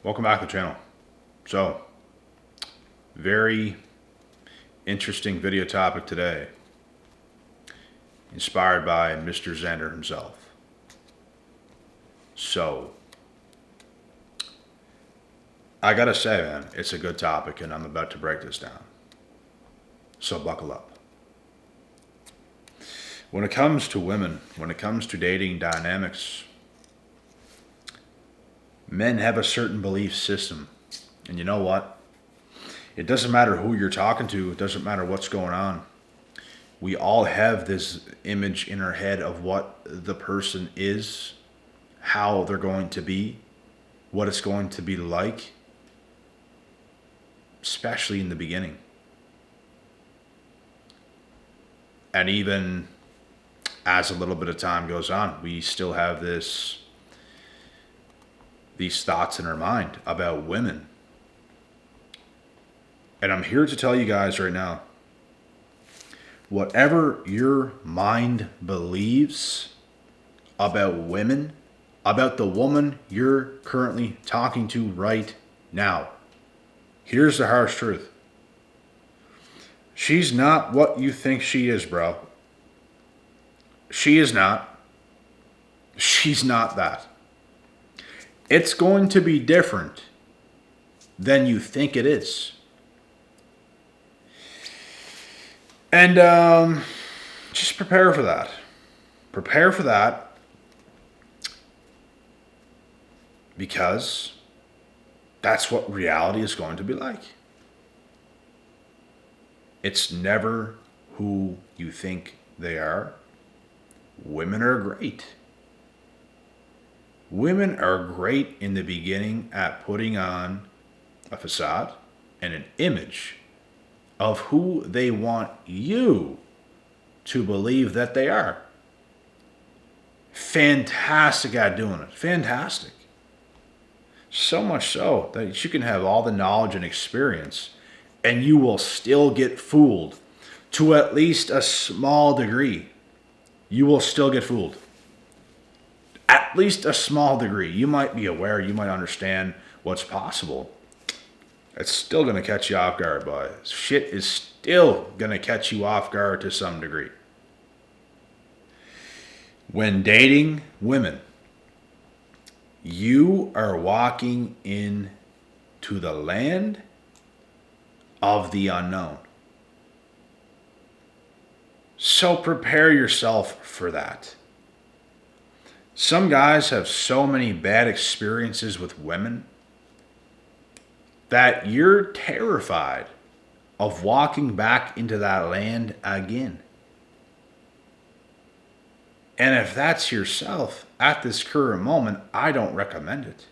Welcome back to the channel. So, very interesting video topic today, inspired by Mr. Xander himself. So, I gotta say, man, it's a good topic, and I'm about to break this down. So, buckle up. When it comes to women, when it comes to dating dynamics, men have a certain belief system. And you know what? It doesn't matter who you're talking to, it doesn't matter what's going on. We all have this image in our head of what the person is, how they're going to be, what it's going to be like, especially in the beginning. And even as a little bit of time goes on, we still have these thoughts in our mind about women. And I'm here to tell you guys right now, whatever your mind believes about women, about the woman you're currently talking to right now, here's the harsh truth. She's not what you think she is, bro. She is not. She's not that. It's going to be different than you think it is. And just prepare for that. Prepare for that, because that's what reality is going to be like. It's never who you think they are. Women are great. Women are great in the beginning at putting on a facade and an image of who they want you to believe that they are. Fantastic at doing it. Fantastic. So much so that you can have all the knowledge and experience and you will still get fooled to at least a small degree. You will still get fooled. At least a small degree. You might be aware, you might understand what's possible. It's still going to catch you off guard, boys. Shit is still going to catch you off guard to some degree. When dating women, you are walking into the land of the unknown. So prepare yourself for that. Some guys have so many bad experiences with women that you're terrified of walking back into that land again. And if that's yourself at this current moment, I don't recommend it.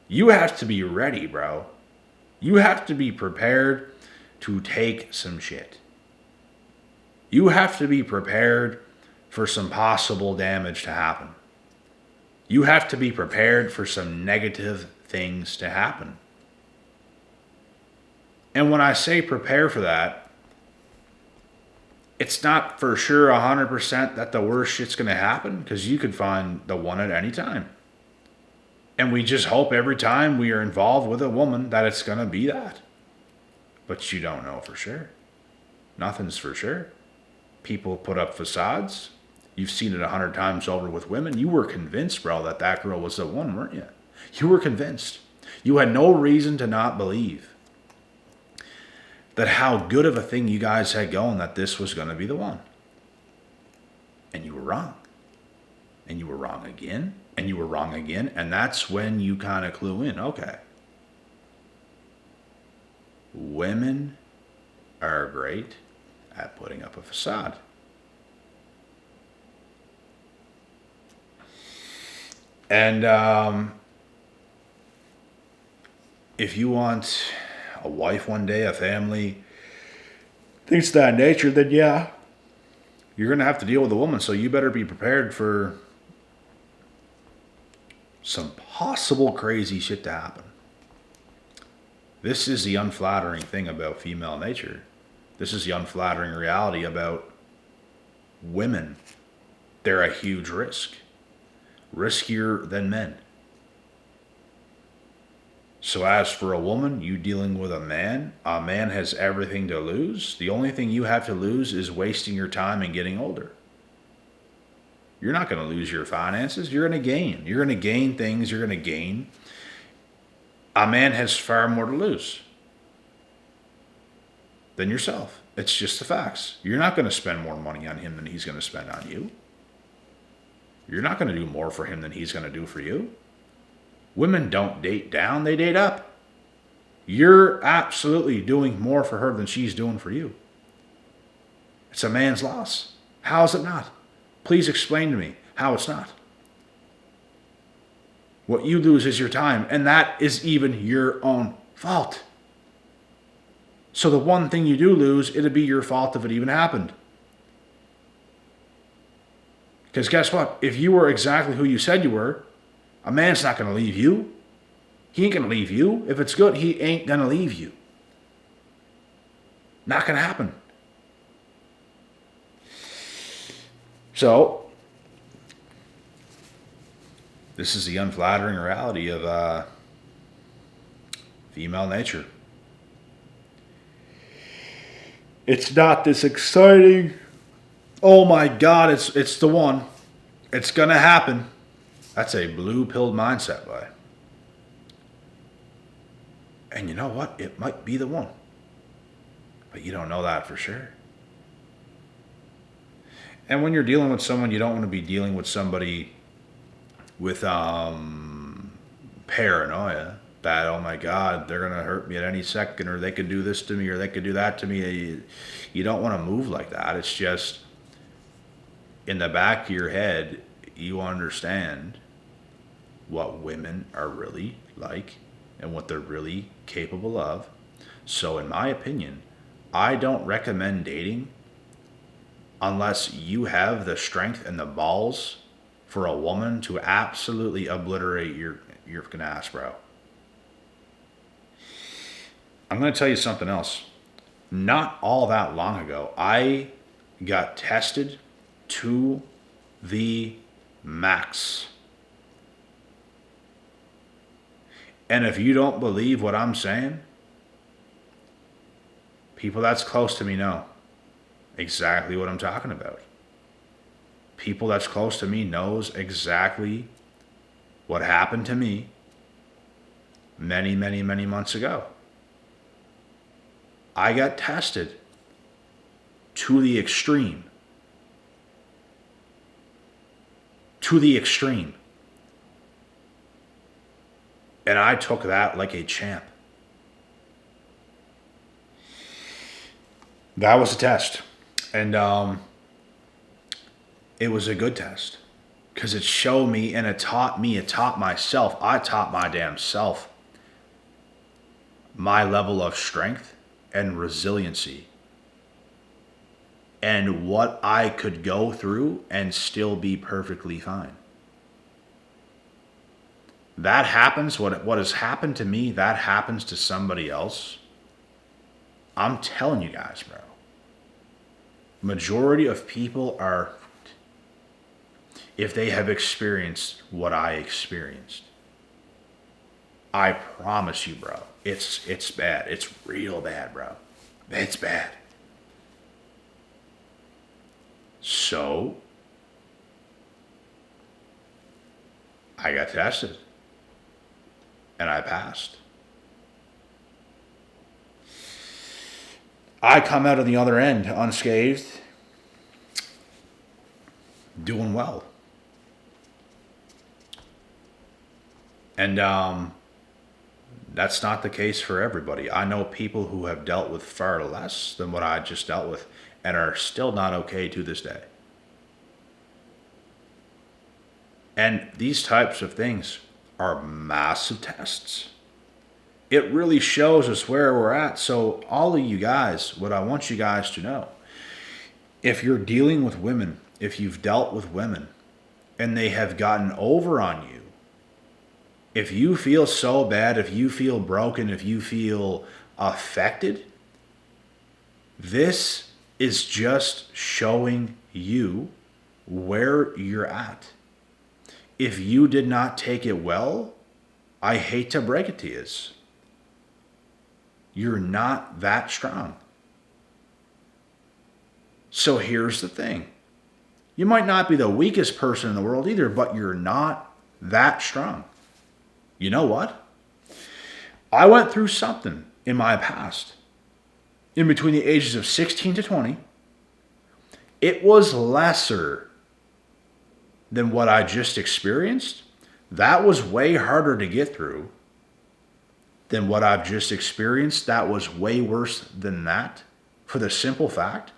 You have to be ready, bro. You have to be prepared to take some shit. You have to be prepared for some possible damage to happen. You have to be prepared for some negative things to happen. And when I say prepare for that, it's not for sure 100% that the worst shit's going to happen, because you could find the one at any time. And we just hope every time we are involved with a woman that it's going to be that. But you don't know for sure. Nothing's for sure. People put up facades. You've seen it 100 times over with women. You were convinced, bro, that that girl was the one, weren't you? You were convinced. You had no reason to not believe that how good of a thing you guys had going, that this was going to be the one. And you were wrong. And you were wrong again. And you were wrong again. And that's when you kind of clue in. Okay. Women are great at putting up a facade. And if you want a wife one day, a family, things of that nature, then yeah, you're going to have to deal with a woman. So you better be prepared for some possible crazy shit to happen. This is the unflattering thing about female nature. This is the unflattering reality about women. They're a huge risk. Riskier than men. So as for a woman, you dealing with a man has everything to lose. The only thing you have to lose is wasting your time and getting older. You're not going to lose your finances. You're going to gain. You're going to gain things. You're going to gain. A man has far more to lose than yourself. It's just the facts. You're not going to spend more money on him than he's going to spend on you. You're not going to do more for him than he's going to do for you. Women don't date down, they date up. You're absolutely doing more for her than she's doing for you. It's a man's loss. How is it not? Please explain to me how it's not. What you lose is your time, and that is even your own fault. So the one thing you do lose, it'd be your fault if it even happened. Because guess what? If you were exactly who you said you were, a man's not going to leave you. He ain't going to leave you. If it's good, he ain't going to leave you. Not going to happen. So, this is the unflattering reality of female nature. It's not this exciting. Oh my God, it's the one. It's going to happen. That's a blue-pilled mindset, boy. And you know what? It might be the one. But you don't know that for sure. And when you're dealing with someone, you don't want to be dealing with somebody with paranoia. That, oh my God, they're going to hurt me at any second, or they could do this to me, or they could do that to me. You don't want to move like that. It's just, in the back of your head, you understand what women are really like and what they're really capable of. So in my opinion, I don't recommend dating unless you have the strength and the balls for a woman to absolutely obliterate your freaking ass, bro. I'm going to tell you something else. Not all that long ago, I got tested to the max. And if you don't believe what I'm saying, people that's close to me know exactly what I'm talking about. People that's close to me knows exactly what happened to me many, many, many months ago. I got tested to the extreme. To the extreme. And I took that like a champ. That was a test. And it was a good test. Because it showed me and it taught myself, I taught my damn self my level of strength and resiliency. And what I could go through and still be perfectly fine. That happens, what has happened to me, that happens to somebody else. I'm telling you guys, bro. Majority of people are, if they have experienced what I experienced. I promise you, bro. It's bad. It's real bad, bro. It's bad. So, I got tested. And I passed. I come out of the other end unscathed, doing well. And that's not the case for everybody. I know people who have dealt with far less than what I just dealt with and are still not okay to this day. And these types of things are massive tests. It really shows us where we're at. So all of you guys, what I want you guys to know, if you're dealing with women, if you've dealt with women and they have gotten over on you, if you feel so bad, if you feel broken, if you feel affected, this is just showing you where you're at. If you did not take it well, I hate to break it to you, you're not that strong. So here's the thing. You might not be the weakest person in the world either, but you're not that strong. You know what? I went through something in my past. In between the ages of 16 to 20, it was lesser than what I just experienced. That was way harder to get through than what I've just experienced. That was way worse than that. For the simple fact,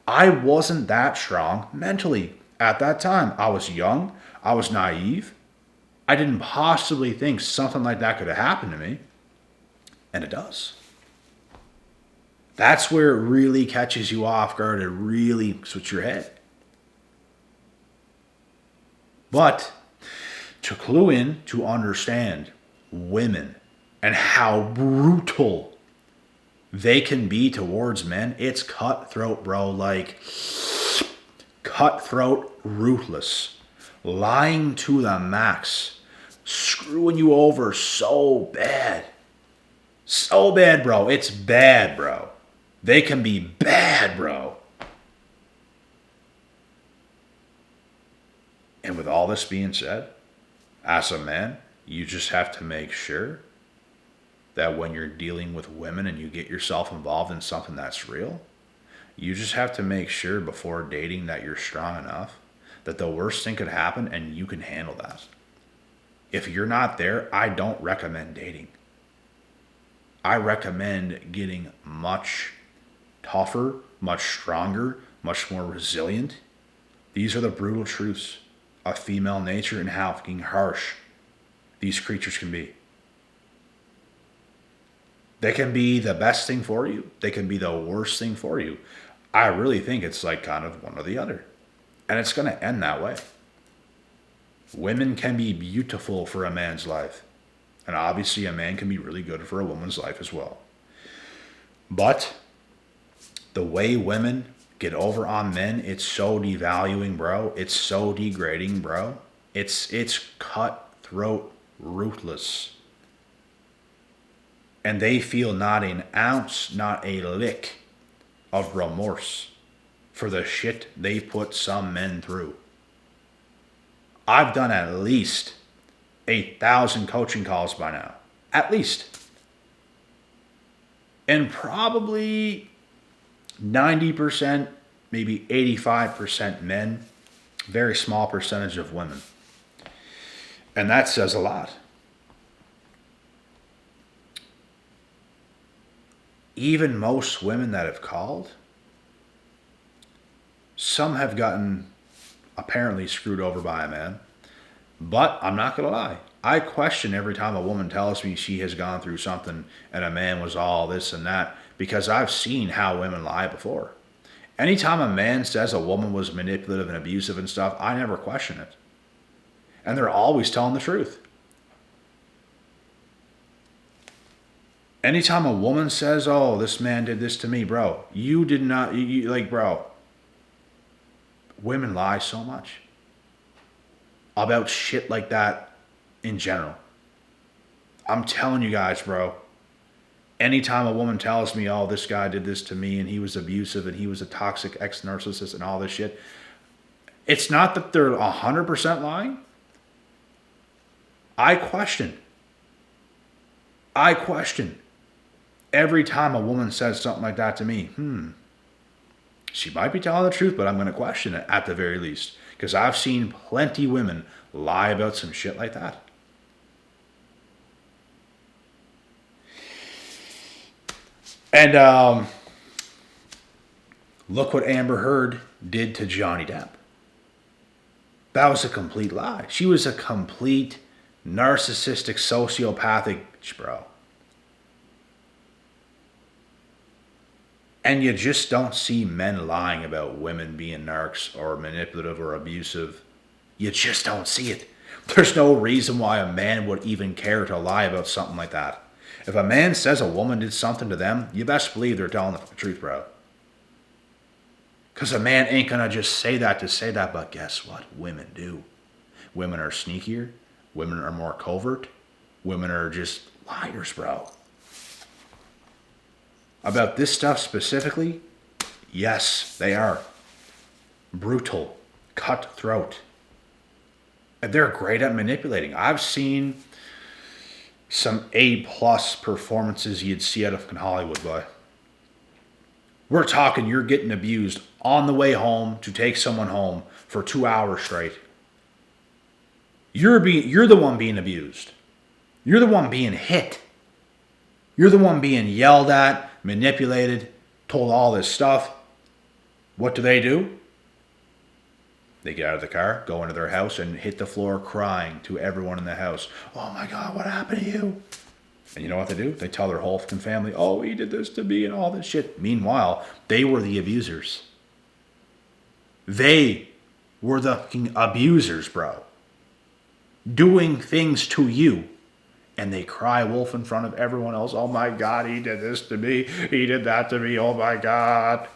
I wasn't that strong mentally at that time. I was young. I was naive. I didn't possibly think something like that could have happened to me. And it does. That's where it really catches you off guard. It really switches your head. But to clue in, to understand women and how brutal they can be towards men, it's cutthroat, bro. Like, cutthroat, ruthless, lying to the max, screwing you over so bad. So bad, bro. It's bad, bro. They can be bad, bro. And with all this being said, as a man, you just have to make sure that when you're dealing with women and you get yourself involved in something that's real, you just have to make sure before dating that you're strong enough that the worst thing could happen and you can handle that. If you're not there, I don't recommend dating. I recommend getting much tougher, much stronger, much more resilient. These are the brutal truths of female nature and how fucking harsh these creatures can be. They can be the best thing for you. They can be the worst thing for you. I really think it's like kind of one or the other. And it's going to end that way. Women can be beautiful for a man's life. And obviously a man can be really good for a woman's life as well. But the way women get over on men, it's so devaluing, bro. It's so degrading, bro. It's cutthroat, ruthless. And they feel not an ounce, not a lick of remorse for the shit they put some men through. I've done at least 8,000 coaching calls by now. At least. And probably 90%, maybe 85% men, very small percentage of women. And that says a lot. Even most women that have called, some have gotten apparently screwed over by a man. But I'm not going to lie. I question every time a woman tells me she has gone through something and a man was all this and that, because I've seen how women lie before. Anytime a man says a woman was manipulative and abusive and stuff, I never question it. And they're always telling the truth. Anytime a woman says, oh, this man did this to me, bro, you did not, bro, women lie so much about shit like that in general. I'm telling you guys, bro, anytime a woman tells me, oh, this guy did this to me and he was abusive and he was a toxic ex-narcissist and all this shit, it's not that they're 100% lying. I question. Every time a woman says something like that to me, she might be telling the truth, but I'm going to question it at the very least. Because I've seen plenty women lie about some shit like that. And look what Amber Heard did to Johnny Depp. That was a complete lie. She was a complete narcissistic, sociopathic bitch, bro. And you just don't see men lying about women being narcs or manipulative or abusive. You just don't see it. There's no reason why a man would even care to lie about something like that. If a man says a woman did something to them, you best believe they're telling the truth, bro. Because a man ain't going to just say that to say that, but guess what? Women do. Women are sneakier. Women are more covert. women are just liars, bro. About this stuff specifically, yes, they are. Brutal, cutthroat. And they're great at manipulating. I've seen some A-plus performances you'd see out of Hollywood, boy. We're talking you're getting abused on the way home to take someone home for 2 hours straight. You're the one being abused. You're the one being hit. You're the one being yelled at, manipulated, told all this stuff. What do? They get out of the car, go into their house, and hit the floor crying to everyone in the house. Oh my God, what happened to you? And you know what they do? They tell their whole fucking family, oh, he did this to me and all this shit. Meanwhile, they were the abusers. They were the fucking abusers, bro. Doing things to you. And they cry wolf in front of everyone else. Oh my God, he did this to me. He did that to me. Oh my God.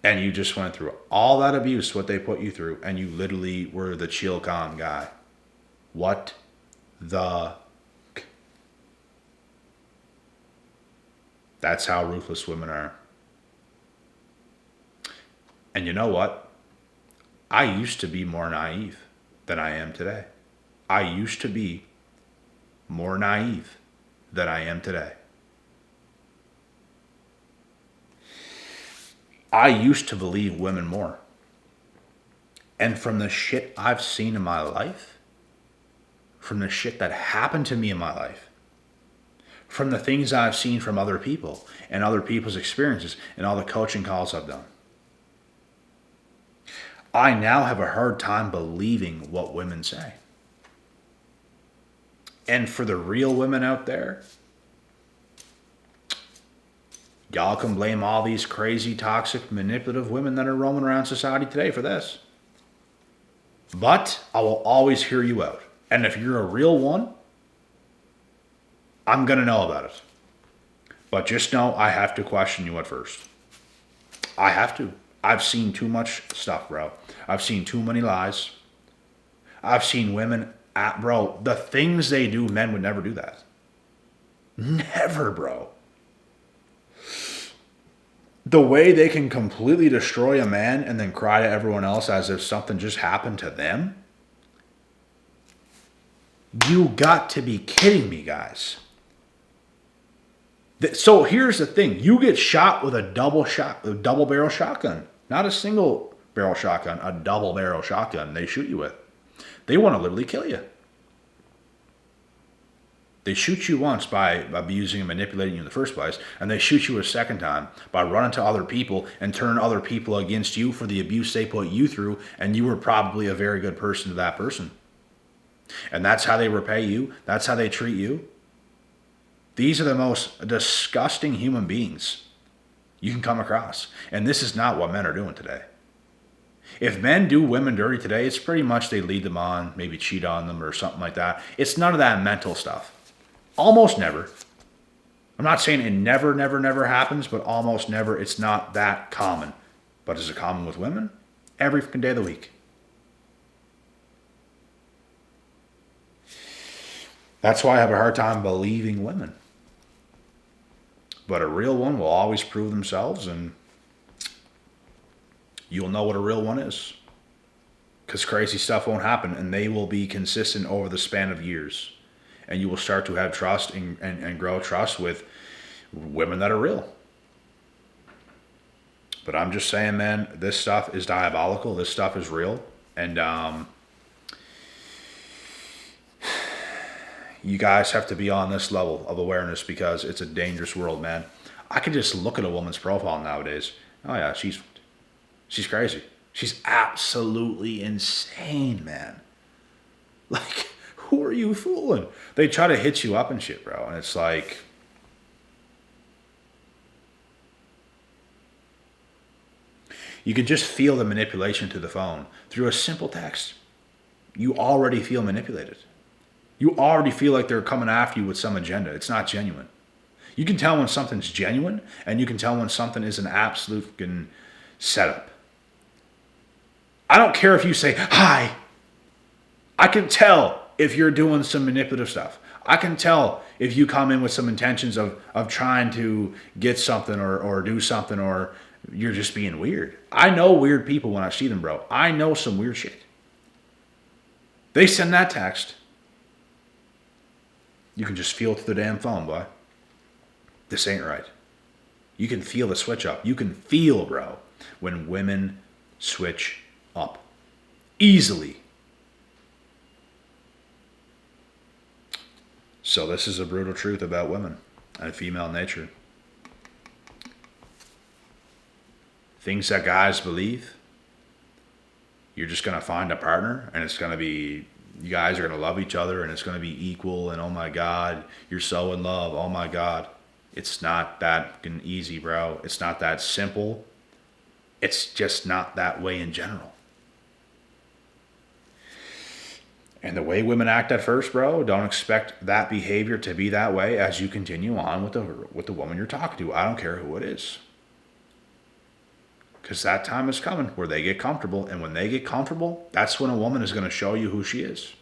And you just went through all that abuse, what they put you through, and you literally were the chill, calm guy. What the... That's how ruthless women are. And you know what? I used to be more naive than I am today. I used to be more naive than I am today. I used to believe women more. And from the shit I've seen in my life, from the shit that happened to me in my life, from the things I've seen from other people and other people's experiences and all the coaching calls I've done, I now have a hard time believing what women say. And for the real women out there, y'all can blame all these crazy, toxic, manipulative women that are roaming around society today for this. But I will always hear you out. And if you're a real one, I'm going to know about it. But just know I have to question you at first. I have to. I've seen too much stuff, bro. I've seen too many lies. I've seen women, bro, the things they do, men would never do that. Never, bro. The way they can completely destroy a man and then cry to everyone else as if something just happened to them. You got to be kidding me, guys. So here's the thing. You get shot with a double barrel shotgun. Not a single barrel shotgun, a double barrel shotgun they shoot you with. They want to literally kill you. They shoot you once by abusing and manipulating you in the first place, and they shoot you a second time by running to other people and turn other people against you for the abuse they put you through, and you were probably a very good person to that person. And that's how they repay you. That's how they treat you. These are the most disgusting human beings you can come across. And this is not what men are doing today. If men do women dirty today, it's pretty much they lead them on, maybe cheat on them or something like that. It's none of that mental stuff. Almost never. I'm not saying it never happens, but almost never. It's not that common. But is it common with women? Every fucking day of the week. That's why I have a hard time believing women. But a real one will always prove themselves, and you'll know what a real one is. Because crazy stuff won't happen, and they will be consistent over the span of years. And you will start to have trust and grow trust with women that are real. But I'm just saying, man, this stuff is diabolical. This stuff is real. And you guys have to be on this level of awareness because it's a dangerous world, man. I can just look at a woman's profile nowadays. Oh, yeah, she's crazy. She's absolutely insane, man. Like, who are you fooling? They try to hit you up and shit, bro. And it's like, you can just feel the manipulation to the phone. Through a simple text, you already feel manipulated. You already feel like they're coming after you with some agenda. It's not genuine. You can tell when something's genuine, and you can tell when something is an absolute fucking setup. I don't care if you say, hi. I can tell if you're doing some manipulative stuff. I can tell if you come in with some intentions of trying to get something or do something, or you're just being weird. I know weird people when I see them, bro. I know some weird shit. They send that text. You can just feel it through the damn phone, boy. This ain't right. You can feel the switch up. You can feel, bro, when women switch up. Easily. So this is a brutal truth about women and female nature. Things that guys believe, you're just going to find a partner and it's going to be, you guys are going to love each other and it's going to be equal and oh my God, you're so in love, oh my God. It's not that easy, bro. It's not that simple. It's just not that way in general. And the way women act at first, bro, don't expect that behavior to be that way as you continue on with the woman you're talking to. I don't care who it is. Because that time is coming where they get comfortable. And when they get comfortable, that's when a woman is going to show you who she is.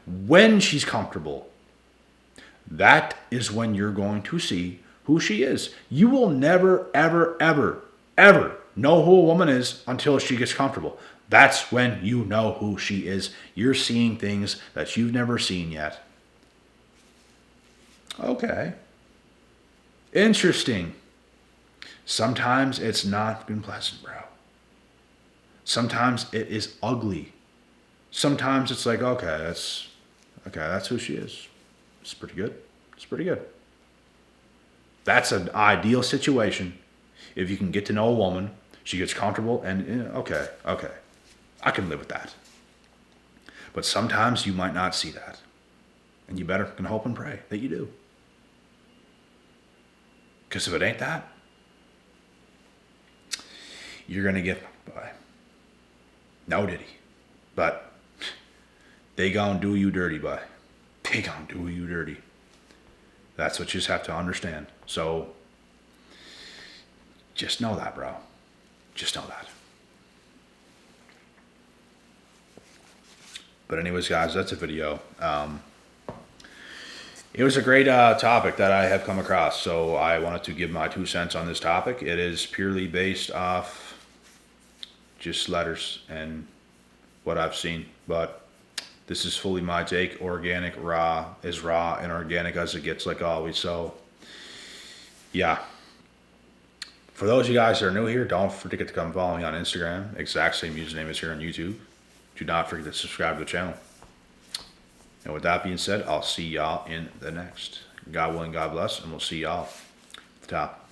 When she's comfortable, that is when you're going to see who she is. You will never, ever, ever, ever know who a woman is until she gets comfortable. That's when you know who she is. You're seeing things that you've never seen yet. Okay. Interesting. Sometimes it's not been pleasant, bro. Sometimes it is ugly. Sometimes it's like, okay, that's who she is. It's pretty good. It's pretty good. That's an ideal situation. If you can get to know a woman, she gets comfortable, and okay. I can live with that. But sometimes you might not see that. And you better can hope and pray that you do. Because if it ain't that, you're going to get by. No diddy. But they gonna do you dirty, boy. They gonna do you dirty. That's what you just have to understand. So, just know that, bro. Just know that. But anyways, guys, that's a video. It was a great topic that I have come across, so I wanted to give my 2 cents on this topic. It is purely based off just letters and what I've seen, but this is fully my take. Organic, raw, as raw and organic as it gets, like always. So, yeah. For those of you guys that are new here, don't forget to come follow me on Instagram. Exact same username as here on YouTube. Do not forget to subscribe to the channel. And with that being said, I'll see y'all in the next. God willing, God bless, and we'll see y'all at the top.